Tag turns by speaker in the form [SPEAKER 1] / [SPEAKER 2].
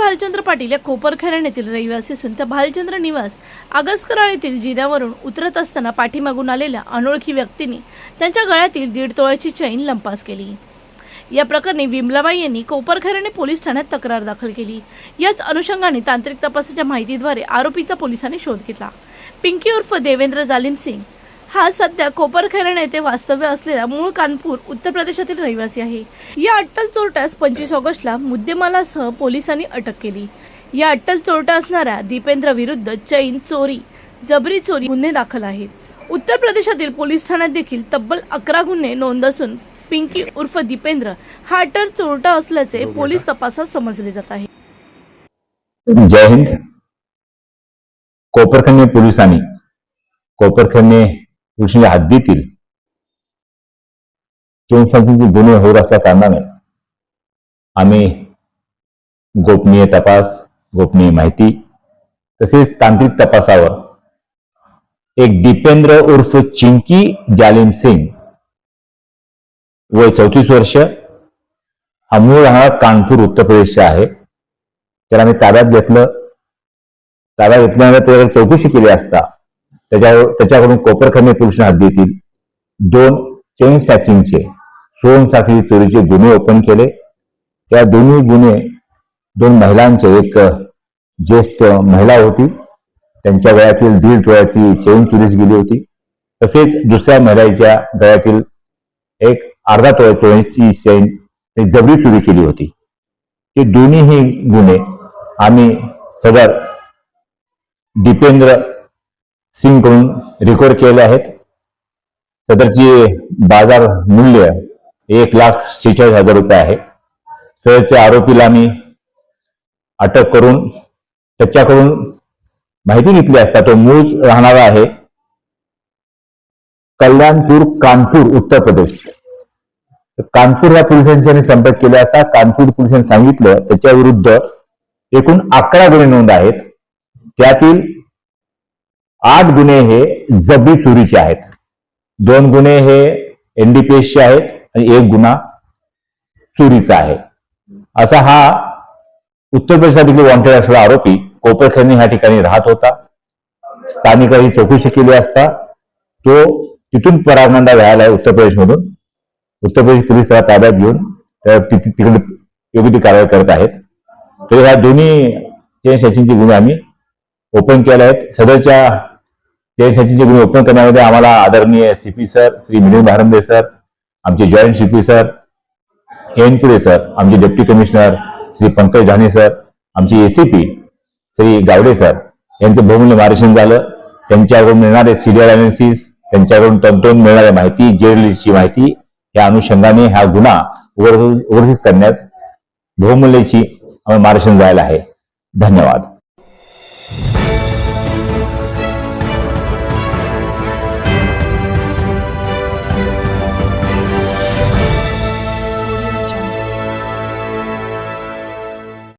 [SPEAKER 1] भालचंद्र पाटील या कोपरखैरणे येथील रहिवासी असून त्या भालचंद्र निवास आगसकराळ येथील जिऱ्यावरून उतरत असताना पाठीमागून आलेल्या अनोळखी व्यक्तीने त्यांच्या गळ्यातील 1.5 तोळ्याची चैन लंपास केली। या प्रकरणी विमलाबाई यांनी कोपरखैरणे पोलीस ठाण्यात तक्रार दाखल केली। याच अनुषंगाने तांत्रिक तपासाच्या माहितीद्वारे आरोपीचा पोलिसांनी शोध घेतला। पिंकी उर्फ देवेंद्र जालिम सिंग हा सध्या कोपरखैरणे येथे वास्तव्य असलेला मूळ कानपूर उत्तर प्रदेशातील रहिवासी आहे। या अट्टल चोरट्यास 25 ऑगस्टला मुद्देमालासह पोलिसांनी अटक केली। या अट्टल चोरटा असणाऱ्या दीपेंद्र विरुद्ध चैन चोरी, जबरी चोरी गुन्हे दाखल आहेत। उत्तर प्रदेशातील पोलीस ठाण्यात देखील तब्बल 11 गुन्हे नोंद असून पिंकी उर्फ दीपेंद्र हा अट्टल चोरटा असल्याचे पोलीस तपासात समजले जात आहे।
[SPEAKER 2] जय हिंद। कोपरखैरणे पोलिसांनी कोपरखैरणे पोलिसांच्या हद्दीतील चोरीचे गुन्हे होत असल्या कारणाने आम्ही गोपनीय तपास, गोपनीय माहिती तसेच तांत्रिक तपासावर एक दीपेंद्र उर्फ चिंकी जालिम सिंग वय 34 वर्ष हा मूळ राहणारा कानपूर उत्तर प्रदेशचा आहे। त्याला आम्ही ताब्यात घेतलं। ताब्यात घेतल्यानंतर त्याच्यावर चौकशी केली असता त्याच्याकडून कोपरखैरणे पोलीस हद्दीतील 2 चेन स्नॅचिंगचे, सोन साखळी चोरीचे गुन्हे ओपन केले। त्या दोन्ही गुन्हे 2 महिलांचे, एक ज्येष्ठ महिला होती त्यांच्या गळ्यातील 1.5 तोळ्याची चेन चोरीस गेली होती, तसेच दुसऱ्या महिलेच्या गळ्यातील एक अर्धा तोळ्याची चेन जबरी चोरी केली होती। हे दोन्ही गुन्हे आम्ही सदर दीपेंद्र सिंग कडून रिकव्हर केले आहेत। सदरचे बाजार मूल्य 1,46,000 रुपये आहे। सदरच्या आरोपीला आम्ही अटक करून त्याच्याकडून माहिती घेतली असता तो मूळ राहणारा आहे कल्याणपूर, कानपूर, उत्तर प्रदेश। कानपूर या पोलिसांनी संपर्क केला असता कानपूर पोलिसांनी सांगितलं त्याच्या विरुद्ध एकूण 11 गुन्हे नोंद आहेत। त्यातील 8 गुन्हे हे जबरी चोरीचे आहेत, 2 गुन्हे हे NDPSचे आहेत आणि 1 गुन्हा चोरीचा आहे। असा हा उत्तर प्रदेशातील वॉन्टेड असलेला आरोपी कोपरखैरणे ह्या ठिकाणी राहत होता। स्थानिकांनी चौकशी केली असता तो तिथून परागंदा व्हायला आहे उत्तर प्रदेशमधून। उत्तर प्रदेश पोलीस त्याला ताब्यात घेऊन तिकडे योग्य ती कारवाई करत आहेत। तर ह्या दोन्ही चेन स्नॅचिंगचे गुन्हे आम्ही ओपन केले आहेत। सदरच्या चेन स्नॅचिंगचे गुन्हे ओपन करण्यामध्ये आम्हाला आदरणीय CP sir Shri Milind Bharambe sir, आमचे जॉईंट CP सर एनपुरे सर, आमचे डेप्टी कमिशनर श्री पंकज धाने सर, आमचे ACP श्री गावडे सर यांचे बहुमूल्य मार्गदर्शन झालं। त्यांच्याकडून मिळणारे सिरियल अनालिसिस, त्यांच्याकडून तंतोतंत मिळणारी माहिती, जेरलिस्टची माहिती या अनुषंगाने हा गुन्हा उघडकीस करण्यास बहुमूल्याची आम्हाला मार्गदर्शन झालेलं आहे। धन्यवाद।